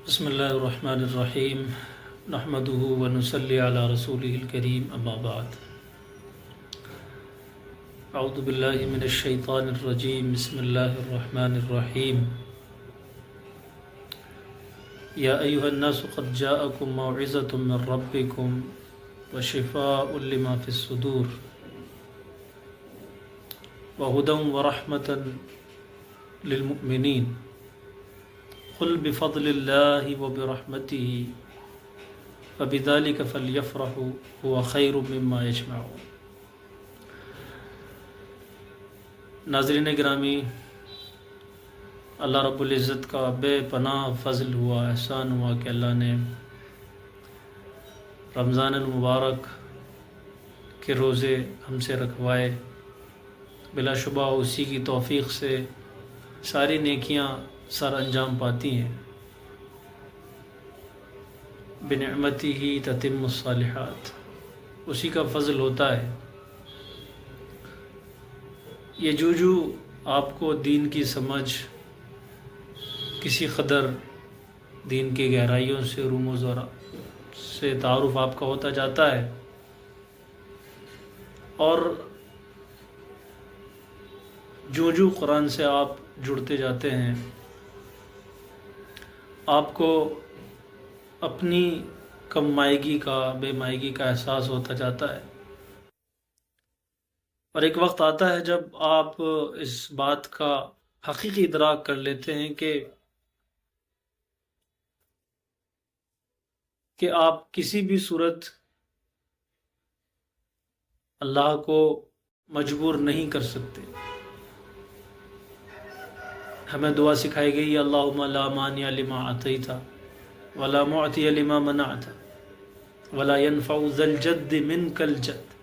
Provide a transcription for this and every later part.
بسم اللہ الرحمن الرحیم نحمده ونصلی علی رسولہ الکریم اما بعد اعوذ باللہ من الشیطان الرجیم بسم اللہ الرحمن الرحیم یا ایہا الناس قد جاءکم موعظۃ من ربکم وشفاء لما فی الصدور وہدی ورحمۃ للمؤمنین قل بفضل اللہ وبرحمتہ فبذلک فلیفرحوا هو خیر مما یجمعون۔ ناظرین گرامی، اللہ رب العزت کا بے پناہ فضل ہوا، احسان ہوا کہ اللہ نے رمضان المبارک کے روزے ہم سے رکھوائے۔ بلا شبہ اسی کی توفیق سے ساری نیکیاں سر انجام پاتی ہیں۔ بنعمتہ تتم الصالحات، اسی کا فضل ہوتا ہے۔ یہ جو آپ کو دین کی سمجھ، کسی قدر دین کی گہرائیوں سے رموز اور سے تعارف آپ کا ہوتا جاتا ہے، اور جو قرآن سے آپ جڑتے جاتے ہیں، آپ کو اپنی کم مائگی کا، بے مائگی کا احساس ہوتا جاتا ہے، اور ایک وقت آتا ہے جب آپ اس بات کا حقیقی ادراک کر لیتے ہیں کہ آپ کسی بھی صورت اللہ کو مجبور نہیں کر سکتے۔ ہمیں دعا سکھائی گئی، اللہم لا مانع لما اعطیت ولا معطی لما منعت ولا ينفع ذا الجد منک الجد۔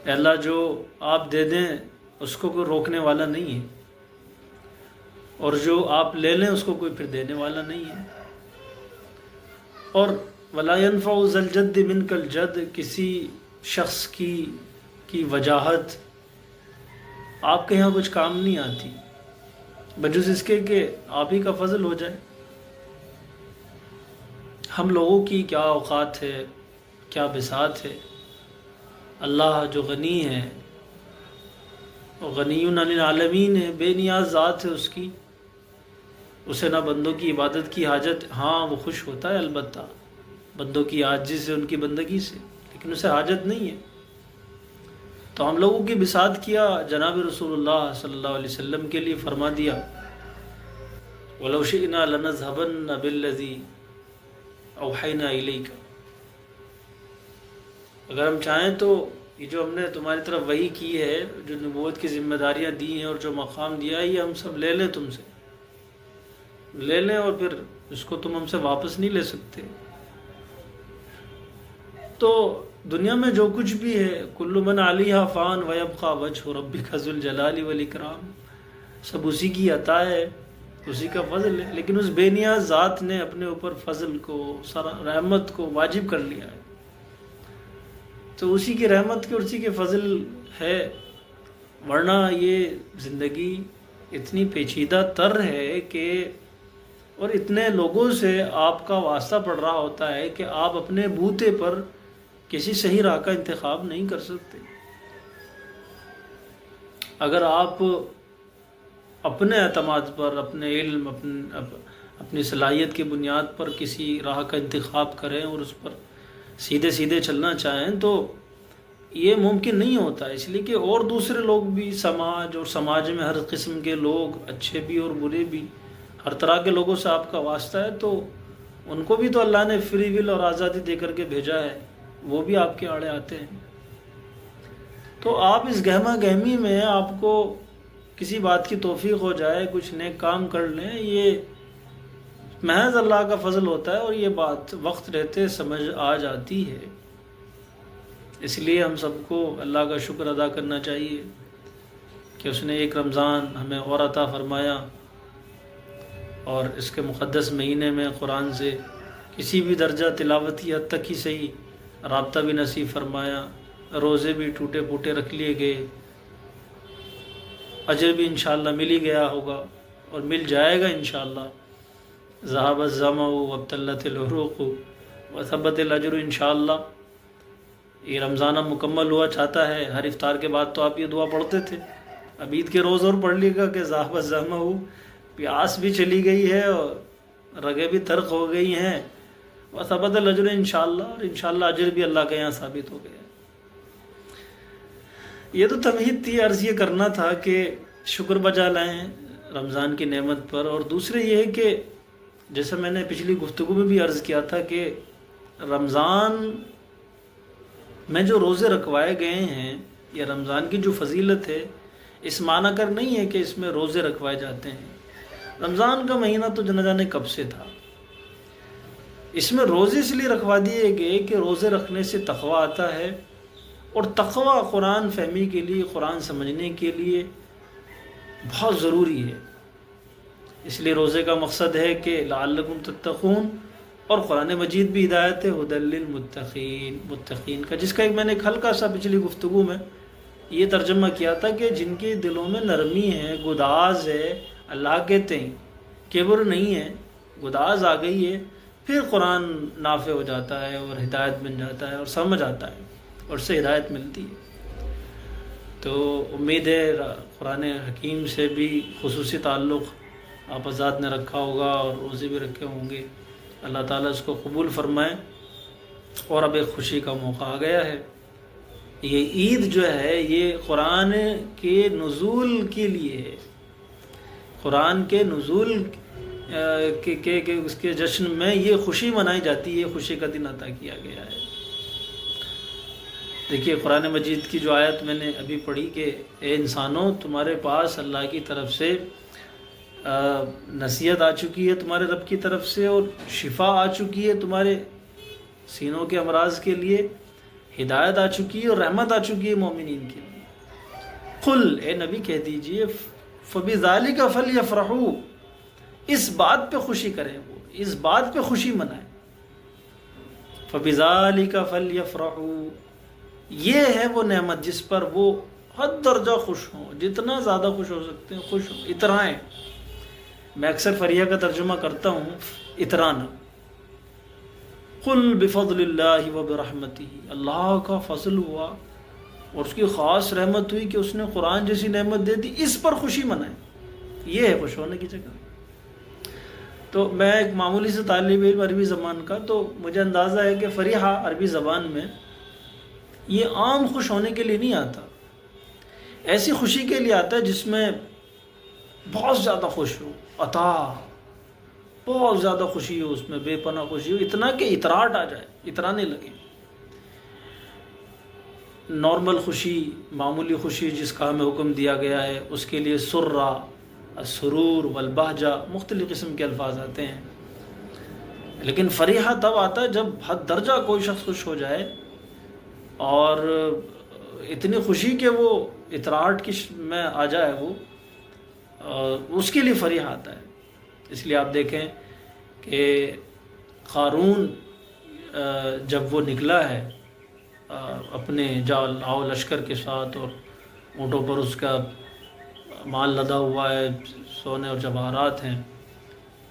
اے اللہ، جو آپ دے دیں اس کو کوئی روکنے والا نہیں ہے، اور جو آپ لے لیں اس کو کوئی پھر دینے والا نہیں ہے۔ اور ولا ينفع ذا الجد منک الجد، کسی شخص کی وجاہت آپ کے یہاں کچھ کام نہیں آتی، بجز اس کے کہ آپ ہی کا فضل ہو جائے۔ ہم لوگوں کی کیا اوقات ہے، کیا بساط ہے۔ اللہ جو غنی ہے، غنی عن العالمین ہے، بے نیاز ذات ہے اس کی، اسے نہ بندوں کی عبادت کی حاجت۔ ہاں، وہ خوش ہوتا ہے البتہ بندوں کی عاجزی سے، ان کی بندگی سے، لیکن اسے حاجت نہیں ہے۔ تو ہم لوگوں کی بساط کیا جناب رسول اللہ صلی اللہ علیہ وسلم کے لیے فرما دیا، وَلَوْ شِئْنَا لَنَذْهَبَنَّ بِالَّذِي أَوْحَيْنَا إِلَيْكَ۔ اگر ہم چاہیں تو یہ جو ہم نے تمہاری طرف وحی کی ہے، جو نبوت کی ذمہ داریاں دی ہیں اور جو مقام دیا ہے، یہ ہم سب لے لیں، تم سے لے لیں، اور پھر اس کو تم ہم سے واپس نہیں لے سکتے۔ تو دنیا میں جو کچھ بھی ہے، کل من علیہا فان ویبقی وجہ ربک ذو الجلال والاکرام، سب اسی کی عطا ہے، اسی کا فضل ہے، لیکن اس بے نیاز ذات نے اپنے اوپر فضل کو، رحمت کو واجب کر لیا ہے۔ تو اسی کی رحمت کے اور اسی کے فضل ہے، ورنہ یہ زندگی اتنی پیچیدہ تر ہے کہ، اور اتنے لوگوں سے آپ کا واسطہ پڑ رہا ہوتا ہے کہ آپ اپنے بوتے پر کسی صحیح راہ کا انتخاب نہیں کر سکتے۔ اگر آپ اپنے اعتماد پر، اپنے علم، اپنی صلاحیت کی بنیاد پر کسی راہ کا انتخاب کریں اور اس پر سیدھے سیدھے چلنا چاہیں، تو یہ ممکن نہیں ہوتا، اس لیے کہ اور دوسرے لوگ بھی، سماج، اور سماج میں ہر قسم کے لوگ، اچھے بھی اور برے بھی، ہر طرح کے لوگوں سے آپ کا واسطہ ہے، تو ان کو بھی تو اللہ نے فری ول اور آزادی دے کر کے بھیجا ہے، وہ بھی آپ کے آڑے آتے ہیں۔ تو آپ اس گہما گہمی میں آپ کو کسی بات کی توفیق ہو جائے، کچھ نیک کام کر لیں، یہ محض اللہ کا فضل ہوتا ہے، اور یہ بات وقت رہتے سمجھ آ جاتی ہے۔ اس لیے ہم سب کو اللہ کا شکر ادا کرنا چاہیے کہ اس نے ایک رمضان ہمیں اور عطا فرمایا، اور اس کے مقدس مہینے میں قرآن سے کسی بھی درجہ تلاوتی حد تک ہی صحیح رابطہ بھی نصیب فرمایا، روزے بھی ٹوٹے پھوٹے رکھ لیے گئے، اجر بھی انشاءاللہ مل ہی گیا ہوگا اور مل جائے گا انشاءاللہ۔ ذهب الظمأ وابتلت العروق وثبت الاجر انشاءاللہ. یہ رمضان اب مکمل ہوا چاہتا ہے. ہر افطار کے بعد تو آپ یہ دعا پڑھتے تھے. اب عید کے روز اور پڑھ لیے گا کہ ذهب الظمأ، پیاس بھی چلی گئی ہے اور رگیں بھی ترک ہو گئی ہیں. وثبت الاجر انشاءاللہ، اور انشاءاللہ اجر بھی اللہ کے یہاں ثابت ہو گیا. یہ تو تمہید تھی، عرض یہ کرنا تھا کہ شکر بجا لائیں رمضان کی نعمت پر. اور دوسرے یہ ہے کہ جیسے میں نے پچھلی گفتگو میں بھی عرض کیا تھا کہ رمضان میں جو روزے رکھوائے گئے ہیں یا رمضان کی جو فضیلت ہے، اس معنی کر نہیں ہے کہ اس میں روزے رکھوائے جاتے ہیں. رمضان کا مہینہ تو نہ جانے کب سے تھا. اس میں روزے اس لیے رکھوا دیے گئے کہ روزے رکھنے سے تقوی آتا ہے، اور تقوی قرآن فہمی کے لیے، قرآن سمجھنے کے لیے بہت ضروری ہے. اس لیے روزے کا مقصد ہے کہ لعلکم تتقون، اور قرآن مجید بھی ہدایت ہے ھدی للمتقین، متقین کا، جس کا میں نے ایک ہلکا سا پچھلی گفتگو میں یہ ترجمہ کیا تھا کہ جن کے دلوں میں نرمی ہے، گداز ہے، اللہ کہتے ہیں کبر نہیں ہے، گداز آ گئی ہے، پھر قرآن نافع ہو جاتا ہے اور ہدایت بن جاتا ہے اور سمجھ آتا ہے اور اس سے ہدایت ملتی ہے. تو امید ہے قرآن حکیم سے بھی خصوصی تعلق آپ حضرات نے رکھا ہوگا اور روزے بھی رکھے ہوں گے. اللہ تعالیٰ اس کو قبول فرمائے. اور اب ایک خوشی کا موقع آ گیا ہے. یہ عید جو ہے یہ قرآن کے نزول کے لیے ہے. قرآن کے نزول کے اس کے جشن میں یہ خوشی منائی جاتی ہے، یہ خوشی کا دن عطا کیا گیا ہے. دیکھیے قرآن مجید کی جو آیت میں نے ابھی پڑھی کہ اے انسانوں، تمہارے پاس اللہ کی طرف سے نصیحت آ چکی ہے، تمہارے رب کی طرف سے، اور شفا آ چکی ہے تمہارے سینوں کے امراض کے لیے، ہدایت آ چکی ہے اور رحمت آ چکی ہے مومنین کے لیے. قل، اے نبی کہہ دیجئے، فَبِذَلِكَ فَلْيَفْرَحُوا، اس بات پہ خوشی کریں، وہ اس بات پہ خوشی منائیں. فَبِذَلِكَ فَلْيَفْرَحُوا، یہ ہے وہ نعمت جس پر وہ حد درجہ خوش ہوں، جتنا زیادہ خوش ہو سکتے ہیں خوش ہوں، اترائیں. میں اکثر فریح کا ترجمہ کرتا ہوں اترانا. قل بفضل اللہ وبرحمتہ، اللہ کا فضل ہوا اور اس کی خاص رحمت ہوئی کہ اس نے قرآن جیسی نعمت دے دی، اس پر خوشی منائیں. یہ ہے خوش ہونے کی جگہ. تو میں ایک معمولی سے طالب علم عربی زبان کا، تو مجھے اندازہ ہے کہ فریحہ عربی زبان میں یہ عام خوش ہونے کے لیے نہیں آتا، ایسی خوشی کے لیے آتا ہے جس میں بہت زیادہ خوش ہو، عطا بہت زیادہ خوشی ہو، اس میں بے پناہ خوشی ہو، اتنا کہ اطراٹ آ جائے، اترانے لگے. نارمل خوشی، معمولی خوشی جس کا ہمیں حکم دیا گیا ہے، اس کے لیے سرہ، السرور والبہجہ، مختلف قسم کے الفاظ آتے ہیں. لیکن فریحہ تب آتا ہے جب حد درجہ کوئی شخص خوش ہو جائے اور اتنی خوشی کہ وہ اطراٹ کی میں آ جائے، وہ اس کے لیے فریحہ آتا ہے. اس لیے آپ دیکھیں کہ قارون جب وہ نکلا ہے اپنے لاؤ لشکر کے ساتھ، اور اونٹوں پر اس کا مال لدا ہوا ہے، سونے اور جواہرات ہیں،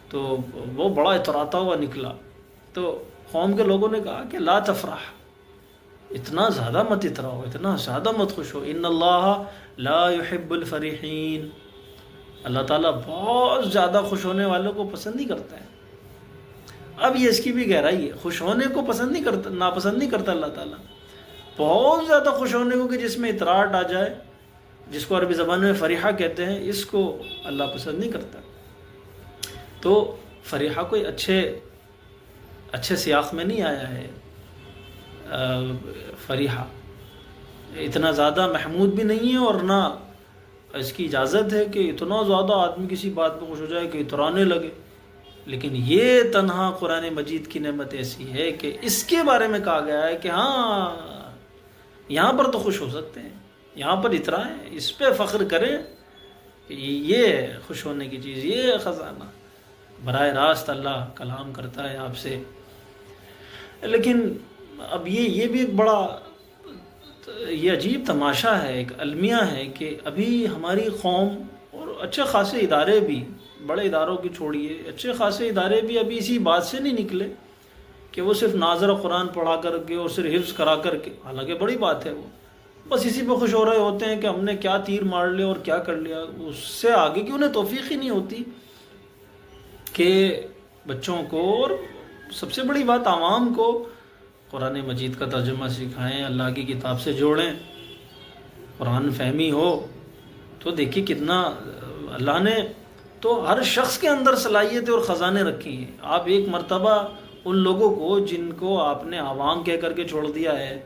تو وہ بڑا اتراتا ہوا نکلا. تو قوم کے لوگوں نے کہا کہ لا تفرح، اتنا زیادہ مت اتراؤ، اتنا زیادہ مت خوش ہو، ان اللہ لا يحب الفرحین، اللہ تعالیٰ بہت زیادہ خوش ہونے والوں کو پسند نہیں کرتا ہے. اب یہ اس کی بھی گہرائی ہے، خوش ہونے کو پسند نہیں کرتا، ناپسند نہیں کرتا اللہ تعالیٰ. بہت زیادہ خوش ہونے کو کہ جس میں اطراٹ آ جائے، جس کو عربی زبان میں فریحہ کہتے ہیں، اس کو اللہ پسند نہیں کرتا. تو فریحہ کوئی اچھے سیاق میں نہیں آیا ہے. فریحہ اتنا زیادہ محمود بھی نہیں ہے، اور نہ اس کی اجازت ہے کہ اتنا زیادہ آدمی کسی بات پہ خوش ہو جائے کہ اترانے لگے. لیکن یہ تنہا قرآن مجید کی نعمت ایسی ہے کہ اس کے بارے میں کہا گیا ہے کہ ہاں یہاں پر تو خوش ہو سکتے ہیں، یہاں پر اترائیں، اس پہ فخر کریں کہ یہ خوش ہونے کی چیز، یہ خزانہ براہ راست اللہ کلام کرتا ہے آپ سے. لیکن اب یہ بھی ایک بڑا یہ عجیب تماشا ہے، ایک المیہ ہے کہ ابھی ہماری قوم اور اچھے خاصے ادارے بھی بڑے اداروں کی چھوڑیے، اچھے خاصے ادارے بھی ابھی اسی بات سے نہیں نکلے کہ وہ صرف ناظر قرآن پڑھا کر کے اور صرف حفظ کرا کر کے، حالانکہ بڑی بات ہے وہ، بس اسی پہ خوش ہو رہے ہوتے ہیں کہ ہم نے کیا تیر مار لیا اور کیا کر لیا، اس سے آگے کی انہیں توفیق ہی نہیں ہوتی کہ بچوں کو اور سب سے بڑی بات عوام کو قرآن مجید کا ترجمہ سکھائیں، اللہ کی کتاب سے جوڑیں، قرآن فہمی ہو تو دیکھیے کتنا اللہ نے تو ہر شخص کے اندر صلاحیتیں اور خزانے رکھی ہیں۔ آپ ایک مرتبہ ان لوگوں کو جن کو آپ نے عوام کہہ کر کے چھوڑ دیا ہے،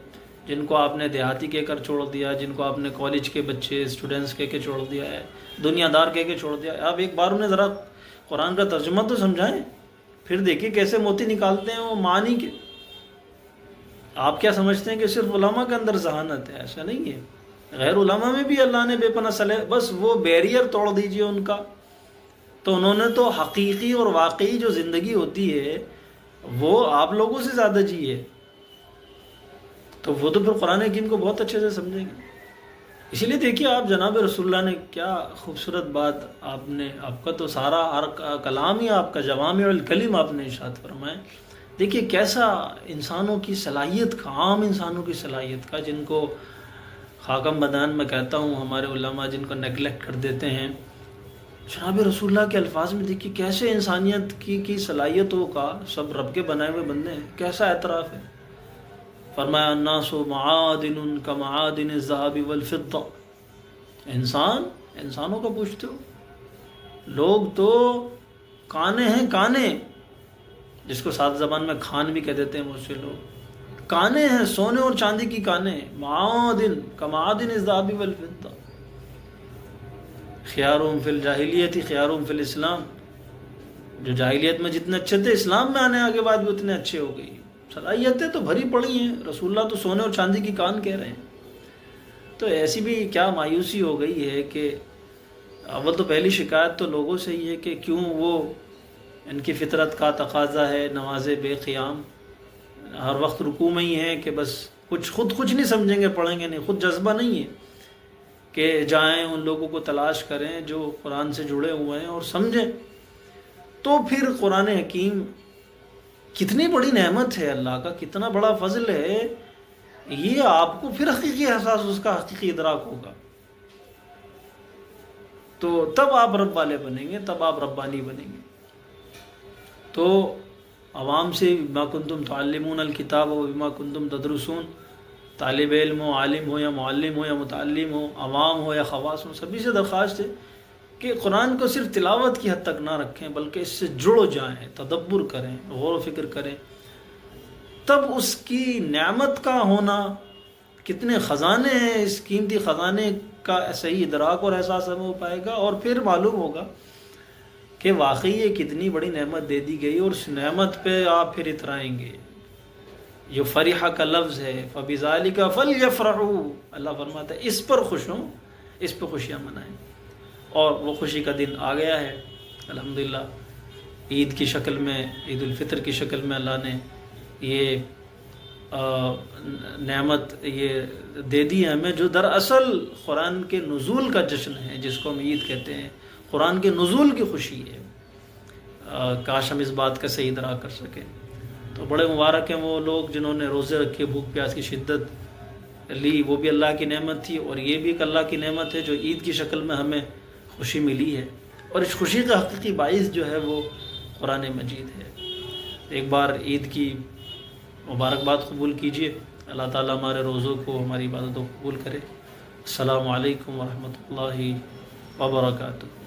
جن کو آپ نے دیہاتی کہہ کر چھوڑ دیا، جن کو آپ نے کالج کے بچے اسٹوڈنٹس کہہ کے چھوڑ دیا ہے، دنیا دار کہہ کے چھوڑ دیا ہے، آپ ایک بار انہیں ذرا قرآن کا ترجمہ تو سمجھائیں، پھر دیکھیے کیسے موتی نکالتے ہیں وہ معنی کے۔ آپ کیا سمجھتے ہیں کہ صرف علماء کے اندر ذہانت ہے؟ ایسا نہیں ہے، غیر علماء میں بھی اللہ نے بے پناہ صلاحیت، بس وہ بیریئر توڑ دیجئے ان کا، تو انہوں نے تو حقیقی اور واقعی جو زندگی ہوتی ہے وہ آپ لوگوں سے زیادہ جی ہے، تو وہ تو پھر قرآن حکیم کو بہت اچھے سے سمجھیں گے۔ اسی لیے دیکھیے آپ جناب رسول اللہ نے کیا خوبصورت بات، آپ کا تو سارا ہر کلام ہی آپ کا جوامع الکلم آپ نے ارشاد فرمائے۔ دیکھیے کیسا انسانوں کی صلاحیت کا، عام انسانوں کی صلاحیت کا، جن کو خاکم بدان میں کہتا ہوں ہمارے علماء جن کو نیگلیکٹ کر دیتے ہیں، جناب رسول اللہ کے الفاظ میں دیکھیے کیسے انسانیت کی صلاحیتوں کا، سب رب کے بنائے ہوئے بندے ہیں، کیسا اعتراف ہے۔ فرمایا الناس معادن کمعادن الذهب والفضہ، انسانوں کا پوچھتے ہو، لوگ تو کانے ہیں، کانے جس کو سادہ زبان میں کھان بھی کہہ دیتے ہیں بہت سے لوگ، کانے ہیں سونے اور چاندی کی کانے، معادن کمعادن الذهب والفضہ، خیارهم فی الجاہلیت خیارهم فی الاسلام، جو جاہلیت میں جتنے اچھے تھے اسلام میں آنے کے بعد بھی اتنے اچھے ہو گئی۔ صلاحیتیں تو بھری پڑی ہیں، رسول اللہ تو سونے اور چاندی کی کان کہہ رہے ہیں۔ تو ایسی بھی کیا مایوسی ہو گئی ہے کہ اول تو پہلی شکایت تو لوگوں سے ہی ہے کہ کیوں وہ ان کی فطرت کا تقاضا ہے نماز بے قیام، ہر وقت رکوع میں ہی ہے کہ بس کچھ نہیں سمجھیں گے، پڑھیں گے نہیں، خود جذبہ نہیں ہے کہ جائیں ان لوگوں کو تلاش کریں جو قرآن سے جڑے ہوئے ہیں اور سمجھیں۔ تو پھر قرآن حکیم کتنی بڑی نعمت ہے اللہ کا، کتنا بڑا فضل ہے، یہ آپ کو پھر حقیقی احساس، اس کا حقیقی ادراک ہوگا، تو تب آپ رب والے بنیں گے، تب آپ ربانی بنیں گے۔ تو عوام سے بما کنتم تعلمون الکتاب و بما کنتم تدرسون، طالب علم ہو، عالم ہو یا معلم ہو یا متعلم ہو، عوام ہو یا خواص ہو، سبھی سے درخواست ہے کہ قرآن کو صرف تلاوت کی حد تک نہ رکھیں بلکہ اس سے جڑ جائیں، تدبر کریں، غور و فکر کریں، تب اس کی نعمت کا ہونا، کتنے خزانے ہیں، اس قیمتی خزانے کا صحیح ادراک اور احساس ہمیں ہو پائے گا، اور پھر معلوم ہوگا کہ واقعی یہ کتنی بڑی نعمت دے دی گئی، اور اس نعمت پہ آپ پھر اترائیں گے۔ یہ فرحہ کا لفظ ہے، فَبِذَالِكَ فَلْيَفْرَحُوا، اللہ فرماتا ہے اس پر خوش ہوں، اس پہ خوشیاں منائیں، اور وہ خوشی کا دن آ گیا ہے الحمدللہ۔ عید کی شکل میں، عید الفطر کی شکل میں اللہ نے یہ نعمت یہ دے دی ہے ہمیں، جو دراصل قرآن کے نزول کا جشن ہے، جس کو ہم عید کہتے ہیں، قرآن کے نزول کی خوشی ہے۔ کاش ہم اس بات کا صحیح ادراک کر سکیں۔ تو بڑے مبارک ہیں وہ لوگ جنہوں نے روزے رکھے، بھوک پیاس کی شدت لی، وہ بھی اللہ کی نعمت تھی، اور یہ بھی ایک اللہ کی نعمت ہے جو عید کی شکل میں ہمیں خوشی ملی ہے، اور اس خوشی کا حقیقی باعث جو ہے وہ قرآن مجید ہے۔ ایک بار عید کی مبارکباد قبول کیجئے، اللہ تعالیٰ ہمارے روزوں کو، ہماری عبادتوں کو قبول کرے۔ السلام علیکم ورحمۃ اللہ وبرکاتہ۔